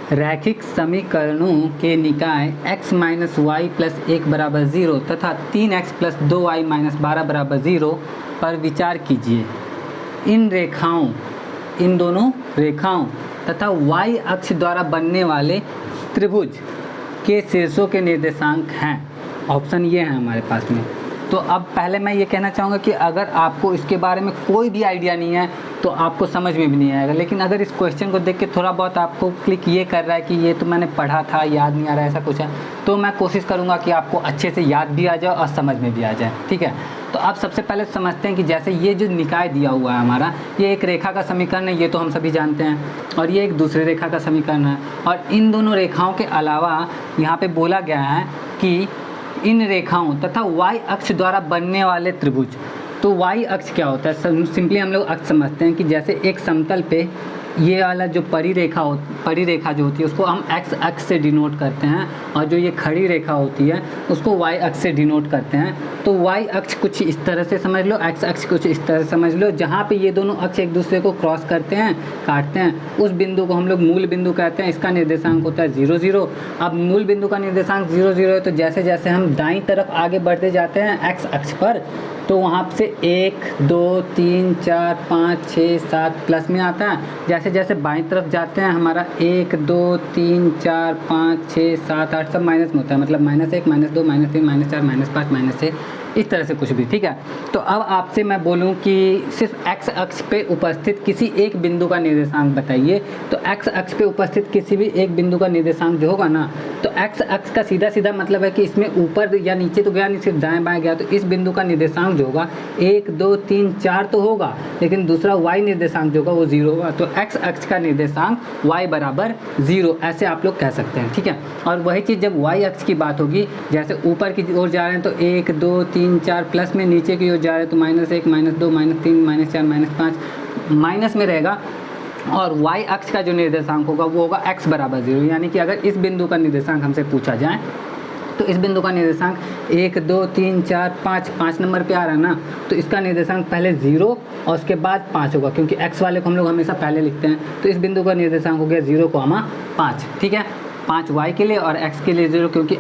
रैखिक समीकरणों के निकाय x माइनस वाई प्लस 1 बराबर 0 तथा 3x प्लस 2y माइनस 12 बराबर 0 पर विचार कीजिए। इन दोनों रेखाओं तथा y अक्ष द्वारा बनने वाले त्रिभुज के शीर्षों के निर्देशांक हैं। ऑप्शन ये है हमारे पास में। तो अब पहले मैं ये कहना चाहूँगा कि अगर आपको इसके बारे में कोई भी आइडिया नहीं है तो आपको समझ में भी नहीं आएगा, लेकिन अगर इस क्वेश्चन को देख के थोड़ा बहुत आपको क्लिक ये कर रहा है कि ये तो मैंने पढ़ा था, याद नहीं आ रहा है, ऐसा कुछ है, तो मैं कोशिश करूँगा कि आपको अच्छे से याद भी आ जाए और समझ में भी आ जाए। ठीक है, तो आप सबसे पहले समझते हैं कि जैसे ये जो निकाय दिया हुआ है हमारा, ये एक रेखा का समीकरण है, ये तो हम सभी जानते हैं, और ये एक दूसरी रेखा का समीकरण है। और इन दोनों रेखाओं के अलावा यहाँ पे बोला गया है कि इन रेखाओं तथा y अक्ष द्वारा बनने वाले त्रिभुज। तो y अक्ष क्या होता है? सिंपली हम लोग अक्ष समझते हैं कि जैसे एक समतल पे ये वाला जो परिरेखा जो होती है उसको हम x अक्ष से डिनोट करते हैं, और जो ये खड़ी रेखा होती है उसको y अक्ष से डिनोट करते हैं। तो y अक्ष कुछ इस तरह से समझ लो, x अक्ष कुछ इस तरह से समझ लो, जहाँ पे ये दोनों अक्ष एक दूसरे को क्रॉस करते हैं, काटते हैं, उस बिंदु को हम लोग मूल बिंदु कहते हैं। इसका निर्देशांक होता है 0 0। अब मूल बिंदु का निर्देशांक 0 0 है, तो जैसे जैसे हम दाईं तरफ आगे बढ़ते जाते हैं x अक्ष पर, तो वहाँ से 1 2 3 4 5 6 7 प्लस में आता है। जैसे जैसे बाईं तरफ जाते हैं हमारा 1 2 3 4 5 6 7 8 सब माइनस में होता है, मतलब -1 -2 -3 -4 -5 -6 इस तरह से कुछ भी। ठीक है, तो अब आपसे मैं बोलूं कि सिर्फ x अक्ष पे उपस्थित किसी एक बिंदु का निर्देशांक बताइए, तो x अक्ष पे उपस्थित किसी भी एक बिंदु का निर्देशांक जो होगा ना, तो x अक्ष का सीधा सीधा मतलब है कि इसमें ऊपर या नीचे तो गया नहीं, सिर्फ दाएं बाएं गया, तो इस बिंदु का निर्देशांक जो होगा 1 2 3 4 तो होगा, लेकिन दूसरा y निर्देशांक जो होगा वो 0 होगा। तो x अक्ष का निर्देशांक y बराबर 0, ऐसे आप लोग कह सकते हैं। ठीक है, और वही चीज़ जब y अक्ष की बात होगी, जैसे ऊपर की ओर जा रहे हैं तो 1 2 3 4 प्लस में, नीचे की ओर जा रहे हैं तो -1 -2 -3 -4 -5 माइनस में रहेगा। और y अक्ष का जो निर्देशांक होगा वो होगा x बराबर 0, यानी कि अगर इस बिंदु का निर्देशांक हमसे पूछा जाए तो इस बिंदु का निर्देशांक 1 2 3 4 5 नंबर पे आ रहा है ना, तो इसका निर्देशांक पहले 0 और उसके बाद 5 होगा, क्योंकि x वाले को हम लोग हमेशा पहले लिखते हैं। तो इस बिंदु का निर्देशांक हो गया 0, 5। ठीक है, 5 y के लिए और x के लिए 0, क्योंकि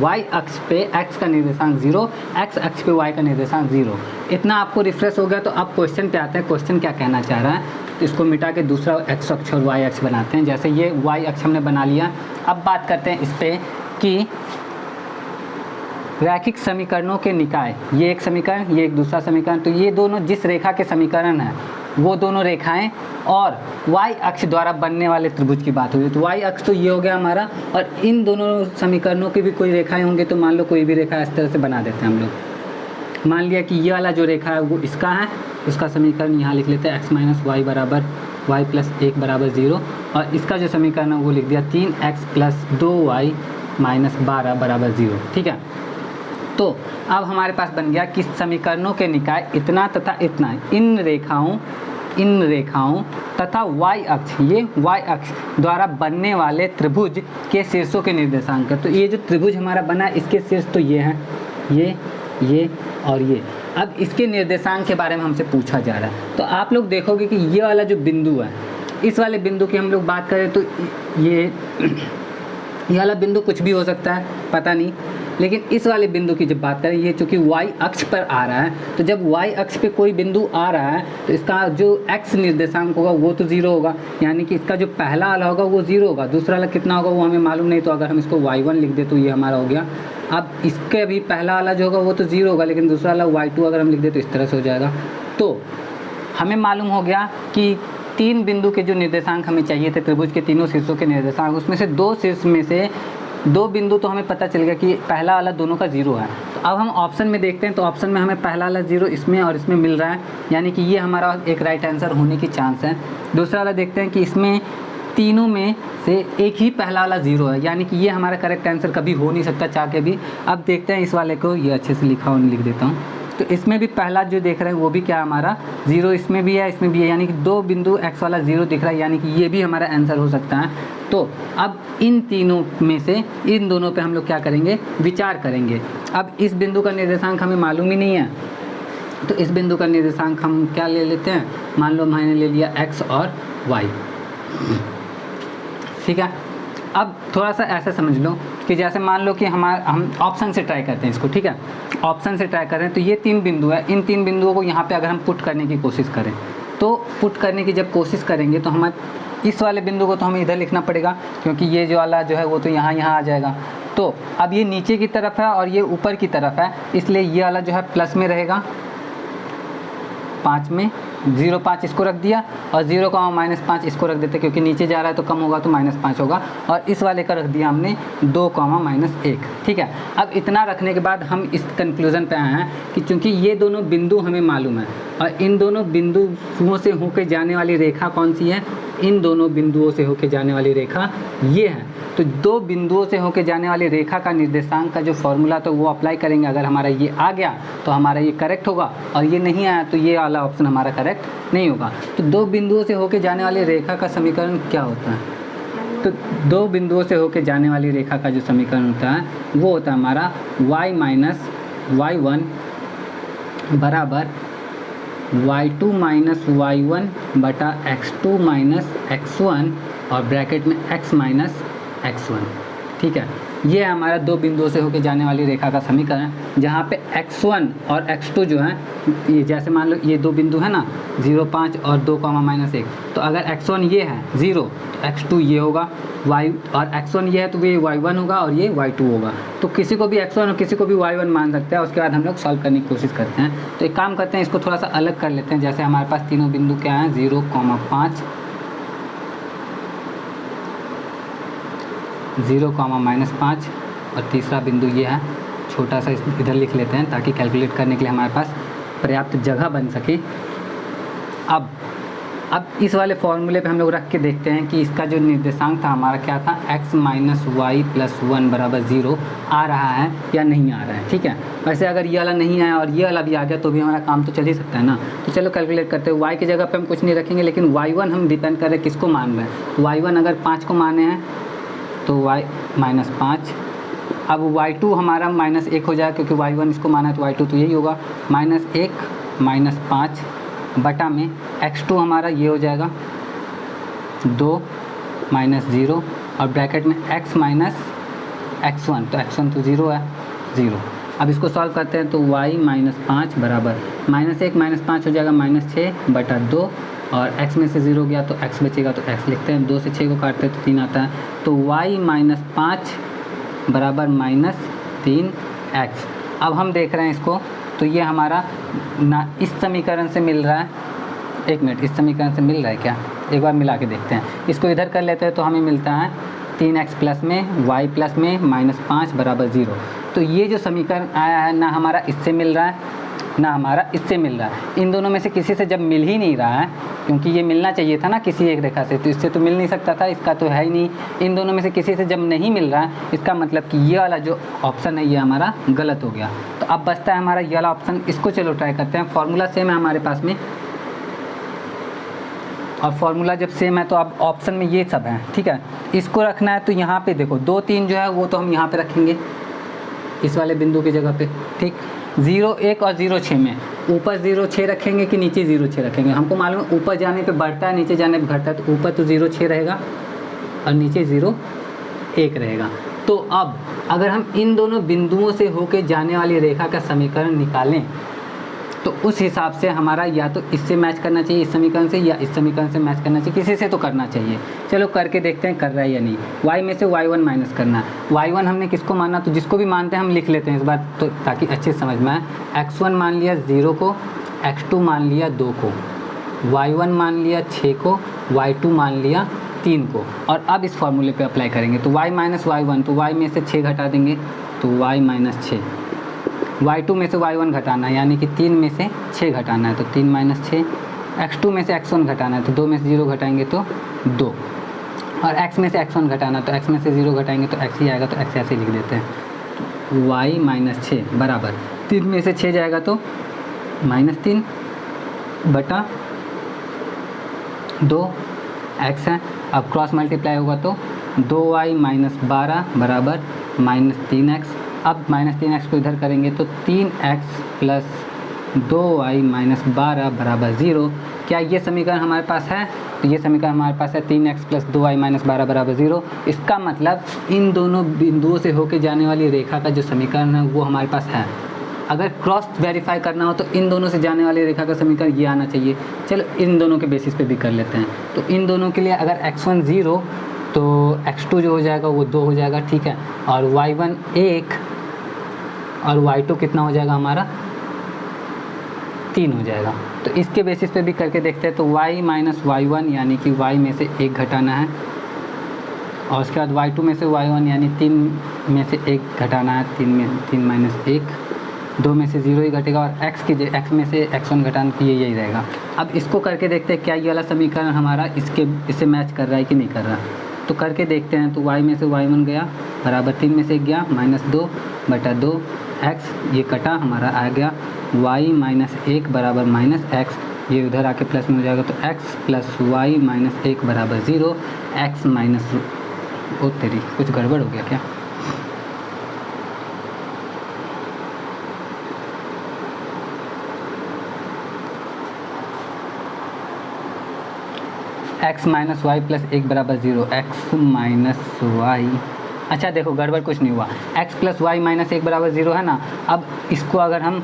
y अक्ष पे x का निर्देशांक 0, x अक्ष पे y का निर्देशांक 0। इतना आपको रिफ्रेश हो गया। तो अब क्वेश्चन पे आते हैं, क्वेश्चन क्या कहना चाह रहा है। तो इसको मिटा के दूसरा x अक्ष और y अक्ष बनाते हैं। जैसे ये y अक्ष हमने बना लिया, अब बात करते हैं इस पर कि रैखिक समीकरणों के निकाय, ये एक समीकरण, ये एक दूसरा समीकरण, तो ये दोनों जिस रेखा के समीकरण हैं वो दोनों रेखाएं और y अक्ष द्वारा बनने वाले त्रिभुज की बात हुई। तो y अक्ष तो ये हो गया हमारा, और इन दोनों समीकरणों की भी कोई रेखाएं होंगी, तो मान लो कोई भी रेखा इस तरह से बना देते हैं हम लोग। मान लिया कि ये वाला जो रेखा है वो इसका है, उसका समीकरण यहाँ लिख लेते हैं x माइनस वाई बराबर y प्लस 1 बराबर 0, और इसका जो समीकरण है वो लिख दिया 3x प्लस 2y माइनस 12 बराबर 0। ठीक है, तो अब हमारे पास बन गया कि समीकरणों के निकाय इतना तथा इतना इन रेखाओं तथा y अक्ष, ये y अक्ष द्वारा बनने वाले त्रिभुज के शीर्षों के निर्देशांक है। तो ये जो त्रिभुज हमारा बना है इसके शीर्ष तो ये हैं, ये और ये। अब इसके निर्देशांक के बारे में हमसे पूछा जा रहा है। तो आप लोग देखोगे कि ये वाला जो बिंदु है, इस वाले बिंदु की हम लोग बात करें तो ये वाला बिंदु कुछ भी हो सकता है, पता नहीं, लेकिन इस वाले बिंदु की जब बात करें, ये चूँकि y अक्ष पर आ रहा है, तो जब y अक्ष पे कोई बिंदु आ रहा है तो इसका जो x निर्देशांक होगा वो तो 0 होगा, यानी कि इसका जो पहला वाला होगा वो 0 होगा, दूसरा वाला कितना होगा वो हमें मालूम नहीं। तो अगर हम इसको y1 लिख दे तो ये हमारा हो गया। अब इसके भी पहला वाला जो होगा वो तो 0 होगा, लेकिन दूसरा वाला y2 अगर हम लिख दे तो इस तरह से हो जाएगा। तो हमें मालूम हो गया कि 3 बिंदु के जो निर्देशांक हमें चाहिए थे, त्रिभुज के तीनों शीर्षों के निर्देशांक, उसमें से 2 शीर्ष में से 2 बिंदु तो हमें पता चल गया कि पहला वाला दोनों का 0 है। तो अब हम ऑप्शन में देखते हैं, तो ऑप्शन में हमें पहला वाला 0 इसमें और इसमें मिल रहा है, यानी कि ये हमारा एक राइट आंसर होने की चांस है। दूसरा वाला देखते हैं कि इसमें तीनों में से एक ही पहला वाला 0 है, यानी कि ये हमारा करेक्ट आंसर कभी हो नहीं सकता चाह के भी। अब देखते हैं इस वाले को, ये अच्छे से लिखा हुआ लिख देता हूँ। तो इसमें भी पहला जो देख रहे हैं वो भी क्या हमारा 0, इसमें भी है, इसमें भी है, यानी कि 2 बिंदु x वाला 0 दिख रहा है, यानी कि ये भी हमारा आंसर हो सकता है। तो अब इन तीनों में से इन दोनों पे हम लोग क्या करेंगे, विचार करेंगे। अब इस बिंदु का निर्देशांक हमें मालूम ही नहीं है, तो इस बिंदु का निर्देशांक हम क्या ले लेते हैं, मान लो मैंने ले लिया x और y। ठीक है, अब थोड़ा सा ऐसा समझ लो कि जैसे मान लो कि हम ऑप्शन से ट्राई करते हैं इसको, ठीक है, ऑप्शन से ट्राई कर रहे हैं। तो ये 3 बिंदु है, इन 3 बिंदुओं को यहाँ पे अगर हम पुट करने की कोशिश करें, तो पुट करने की जब कोशिश करेंगे तो हमें इस वाले बिंदु को तो हमें इधर लिखना पड़ेगा, क्योंकि ये जो वाला जो है वो तो यहाँ आ जाएगा। तो अब ये नीचे की तरफ है और ये ऊपर की तरफ है, इसलिए ये वाला जो है प्लस में रहेगा, 5 में 0 5 इसको रख दिया, और 0 -5 इसको रख देते, क्योंकि नीचे जा रहा है तो कम होगा तो -5 होगा, और इस वाले का रख दिया हमने 2, -1। ठीक है, अब इतना रखने के बाद हम इस कंक्लूज़न पे आए हैं कि चूँकि ये दोनों बिंदु हमें मालूम है और इन दोनों बिंदुओं से होकर जाने वाली रेखा कौन सी है, इन दोनों बिंदुओं से होकर जाने वाली रेखा ये है। तो 2 बिंदुओं से होकर जाने वाली रेखा का निर्देशांक का जो फॉर्मूला तो वो अप्लाई करेंगे। अगर हमारा ये आ गया तो हमारा ये करेक्ट होगा, और ये नहीं आया तो ये वाला ऑप्शन हमारा करेक्ट नहीं होगा। तो 2 बिंदुओं से होकर जाने वाली रेखा का समीकरण क्या होता है? तो 2 बिंदुओं से होकर जाने वाली रेखा का जो समीकरण होता है वो होता है हमारा y - y1 बराबर y2 - y1 बटा x2 - x1 और ब्रैकेट में x - x1। ठीक है, ये हमारा 2 बिंदुओं से होकर जाने वाली रेखा का समीकरण, जहाँ पे x1 और x2 जो है, ये जैसे मान लो ये 2 बिंदु है ना, 0 5 और 2, -1। तो अगर x1 ये है 0 तो x2 ये होगा, y और x1 ये है तो ये y1 होगा और ये y2 होगा। तो किसी को भी x1 और किसी को भी y1 मान सकते हैं। उसके बाद हम लोग सॉल्व करने की कोशिश करते हैं। तो एक काम करते हैं, इसको थोड़ा सा अलग कर लेते हैं। जैसे हमारे पास तीनों बिंदु क्या हैं, 0, 5, 0, -5 और तीसरा बिंदु ये है। छोटा सा इधर लिख लेते हैं ताकि कैलकुलेट करने के लिए हमारे पास पर्याप्त जगह बन सके। अब इस वाले फॉर्मूले पे हम लोग रख के देखते हैं कि इसका जो निर्देशांक था हमारा क्या था, x - y + 1 बराबर 0 आ रहा है या नहीं आ रहा है। ठीक है, वैसे अगर ये वाला नहीं आया और ये वाला भी आ गया तो भी हमारा काम तो चल ही सकता है ना। तो चलो कैलकुलेट करते हैं। y की जगह पे हम कुछ नहीं रखेंगे, लेकिन y1 हम डिपेंड कर रहे हैं किसको मान रहे हैं। y1 अगर 5 को माने हैं तो y - 5। अब y2 हमारा -1 हो जाएगा, क्योंकि y1 इसको माना है तो y2 तो यही होगा, -1 - 5 बटा में x2 हमारा ये हो जाएगा 2 - 0 और ब्रैकेट में x - x1। तो x1 तो 0 है, 0। अब इसको सॉल्व करते हैं तो y - 5 बराबर -1 - 5 हो जाएगा -6 बटा 2, और x में से 0 गया तो x बचेगा तो x लिखते हैं। 2 से 6 को काटते हैं तो 3 आता है। तो y - 5 बराबर -3x। अब हम देख रहे हैं इसको, तो ये हमारा ना इस समीकरण से मिल रहा है। एक मिनट, इस समीकरण से मिल रहा है क्या? एक बार मिला के देखते हैं। इसको इधर कर लेते हैं तो हमें मिलता है 3x प्लस में y प्लस में -5 बराबर 0। तो ये जो समीकरण आया है ना हमारा इससे मिल रहा है ना हमारा इससे मिल रहा है। इन दोनों में से किसी से जब मिल ही नहीं रहा है, क्योंकि ये मिलना चाहिए था ना किसी एक रेखा से, तो इससे तो मिल नहीं सकता था, इसका तो है ही नहीं। इन दोनों में से किसी से जब नहीं मिल रहा है, इसका मतलब कि ये वाला जो ऑप्शन है ये हमारा गलत हो गया। तो अब बचता है हमारा ये वाला ऑप्शन। इसको चलो ट्राई करते हैं। फॉर्मूला सेम है हमारे पास में, और फॉर्मूला जब सेम है तो अब ऑप्शन में ये सब है। ठीक है, इसको रखना है तो यहाँ पे देखो 2 3 जो है वो तो हम यहाँ पे रखेंगे इस वाले बिंदु की जगह पे। ठीक, 0 1 और 0 6 में ऊपर 0 6 रखेंगे कि नीचे 0 6 रखेंगे? हमको मालूम है ऊपर जाने पे बढ़ता है, नीचे जाने पे घटता है। तो ऊपर तो 0 6 रहेगा और नीचे 0 1 रहेगा। तो अब अगर हम इन दोनों बिंदुओं से होके जाने वाली रेखा का समीकरण निकालें तो उस हिसाब से हमारा या तो इससे मैच करना चाहिए इस समीकरण से, या इस समीकरण से मैच करना चाहिए, किसी से तो करना चाहिए। चलो करके देखते हैं कर रहा है या नहीं। y में से y1 माइनस करना है। y1 हमने किसको माना, तो जिसको भी मानते हैं हम लिख लेते हैं इस बार तो ताकि अच्छे समझ में आए। x1 मान लिया 0 को, x2 मान लिया 2 को, y1 मान लिया 6 को, y2 मान लिया 3 को। और अब इस फॉर्मूले पे अप्लाई करेंगे तो y - y1, तो y में से 6 घटा देंगे तो y - 6, y2 में से y1 घटाना है यानी कि 3 में से 6 घटाना है तो 3 - 6, x2 में से x1 घटाना है तो 2 में से 0 घटाएंगे तो 2, और x में से x1 घटाना है तो x में से 0 घटाएंगे तो x ही आएगा तो x ऐसे लिख देते हैं। तो y - 6 बराबर 3 में से 6 जाएगा तो -3 बटा 2 x है। अब क्रॉस मल्टीप्लाई होगा तो 2y - 12 बराबर -3x। अब -3x को इधर करेंगे तो 3x प्लस 2y - 12 बराबर 0। क्या ये समीकरण हमारे पास है? तो ये समीकरण हमारे पास है 3x + 2y - 12 = 0। इसका मतलब इन दोनों बिंदुओं से होके जाने वाली रेखा का जो समीकरण है वो हमारे पास है। अगर क्रॉस वेरीफाई करना हो तो इन दोनों से जाने वाली रेखा का समीकरण ये आना चाहिए। चलो इन दोनों के बेसिस पे भी कर लेते हैं। तो इन दोनों के लिए अगर x1 0 तो x2 जो हो जाएगा वो 2 हो जाएगा, ठीक है। और y1 1 और y2 कितना हो जाएगा हमारा 3 हो जाएगा। तो इसके बेसिस पे भी करके देखते हैं। तो y - y1 यानी कि y में से 1 घटाना है, और उसके बाद y2 में से y1 यानी 3 में से 1 घटाना है। 3 में 3 - 1, 2 में से 0 ही घटेगा, और x में से x1 घटाना, तो यही रहेगा। अब इसको करके देखते हैं क्या ये वाला समीकरण हमारा इससे मैच कर रहा है कि नहीं कर रहा। तो करके देखते हैं। तो y में से y1 गया बराबर 3 में से 1 गया -2/2 x, ये कटा हमारा आ गया y - 1 बराबर -x, ये उधर आके प्लस में हो जाएगा। तो x + y - 1 बराबर 0, x माइनस ओ तेरी कुछ गड़बड़ हो गया क्या। x - y + 1 बराबर 0, x - y, अच्छा देखो गड़बड़ कुछ नहीं हुआ। x + y - 1 बराबर 0 है ना। अब इसको अगर हम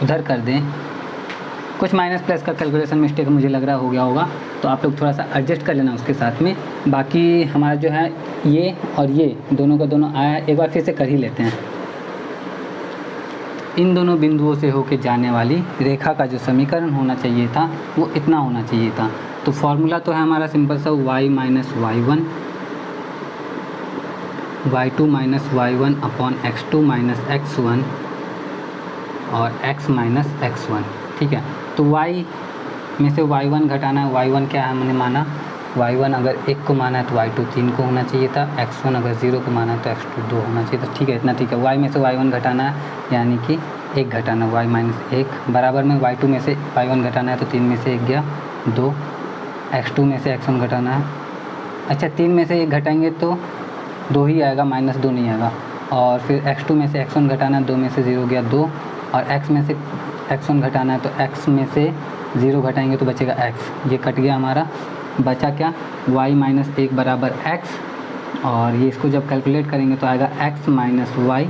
उधर कर दें, कुछ माइनस प्लस का कैलकुलेशन मिस्टेक मुझे लग रहा हो गया होगा, तो आप लोग थोड़ा सा एडजस्ट कर लेना उसके साथ में। बाकी हमारा जो है ये और ये दोनों का दोनों आया, एक बार फिर से कर ही लेते हैं। इन दोनों बिंदुओं से होके जाने वाली रेखा का जो समीकरण होना चाहिए था वो इतना होना चाहिए था। तो फॉर्मूला तो है हमारा सिंपल सा y - y1 y2 - y1 upon x2 - x1 और x - x1, ठीक है। तो y में से y1 घटाना है। y1 क्या है हमने माना, y1 अगर 1 को माना है तो y2 3 को होना चाहिए था, x1 अगर 0 को माना है तो x2 2 होना चाहिए था, ठीक है। इतना ठीक है। y में से y1 घटाना है यानी कि 1 घटाना y - 1 बराबर में y2 में से y1 घटाना है तो 3 में से 1 गया 2, x2 में से x1 घटाना है। अच्छा 3 में से 1 घटाएंगे तो 2 ही आएगा, -2 नहीं आएगा। और फिर x2 में से x1 घटाना है, 2 में से 0 गया 2, और x में से x1 घटाना है तो x में से 0 घटाएंगे तो बचेगा x, ये कट गया हमारा। बचा क्या y - 1 बराबर x, और ये इसको जब कैलकुलेट करेंगे तो आएगा x - y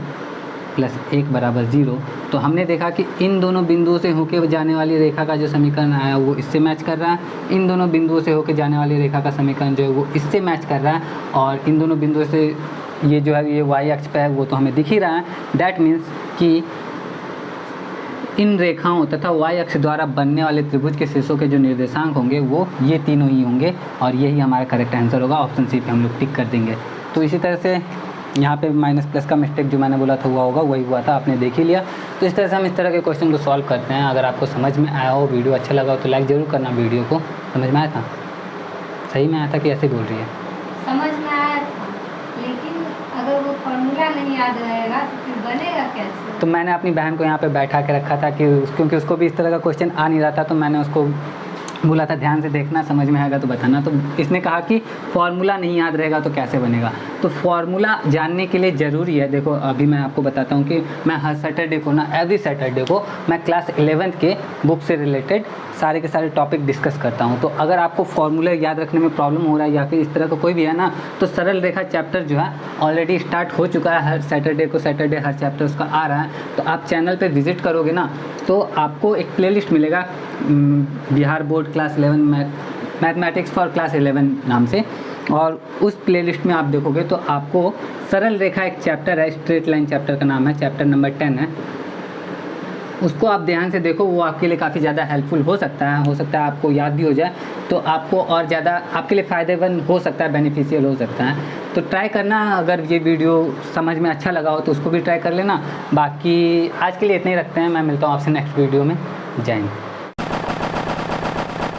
+ 1 बराबर 0। तो हमने देखा कि इन दोनों बिंदुओं से होके जाने वाली रेखा का जो समीकरण आया वो इससे मैच कर रहा है, इन दोनों बिंदुओं से होके जाने वाली रेखा का समीकरण जो है वो इससे मैच कर रहा है, और इन दोनों बिंदुओं से ये जो है ये y अक्ष पे है वो तो हमें दिख ही रहा है। दैट मीन्स कि इन रेखाओं तथा y अक्ष द्वारा बनने वाले त्रिभुज के शीर्षों के जो निर्देशांक होंगे वो ये तीनों ही होंगे, और यही हमारा करेक्ट आंसर होगा। ऑप्शन सी पे हम लोग टिक कर देंगे। तो इसी तरह से यहाँ पे माइनस प्लस का मिस्टेक जो मैंने बोला था हुआ होगा, वही हुआ था, आपने देख ही लिया। तो इस तरह से हम इस तरह के क्वेश्चन को सॉल्व करते हैं। अगर आपको समझ में आया हो, वीडियो अच्छा लगा हो तो लाइक ज़रूर करना। वीडियो को समझ में आया था, सही में आया था कि ऐसे बोल रही है? समझ में आया था, लेकिन अगर वो फॉर्मूला नहीं याद रहेगा तो फिर बनेगा कैसे? तो मैंने अपनी बहन को यहाँ पे बैठा के रखा था कि क्योंकि उसको भी इस तरह का क्वेश्चन आ नहीं रहा था, तो मैंने उसको बोला था ध्यान से देखना, समझ में आएगा तो बताना। तो इसने कहा कि फॉर्मूला नहीं याद रहेगा तो कैसे बनेगा। तो फॉर्मूला जानने के लिए ज़रूरी है। देखो अभी मैं आपको बताता हूँ कि मैं हर सैटरडे को ना, एवरी सैटरडे को मैं क्लास 11th के बुक से रिलेटेड सारे के सारे टॉपिक डिस्कस करता हूँ। तो अगर आपको फॉर्मूला याद रखने में प्रॉब्लम हो रहा है या फिर इस तरह का कोई भी है ना, तो सरल रेखा चैप्टर जो है ऑलरेडी स्टार्ट हो चुका है। हर सैटरडे को हर चैप्टर उसका आ रहा है। तो आप चैनल पे विजिट करोगे ना तो आपको एक प्लेलिस्ट मिलेगा, Bihar board class 11 mathematics for class 11 नाम से, और उस प्लेलिस्ट में आप देखोगे तो आपको सरल रेखा एक चैप्टर है, स्ट्रेट लाइन चैप्टर का नाम है, चैप्टर नंबर 10 है। उसको आप ध्यान से देखो, वो आपके लिए काफ़ी ज़्यादा हेल्पफुल हो सकता है आपको याद भी हो जाए तो आपको और ज़्यादा आपके लिए फ़ायदेमंद हो सकता है, बेनिफिशियल हो सकता है। तो ट्राई करना, अगर ये वीडियो समझ में अच्छा लगा हो तो उसको भी ट्राई कर लेना। बाकी आज के लिए इतना ही रखते हैं, मैं मिलता हूँ आपसे नेक्स्ट वीडियो में। जय हिंद।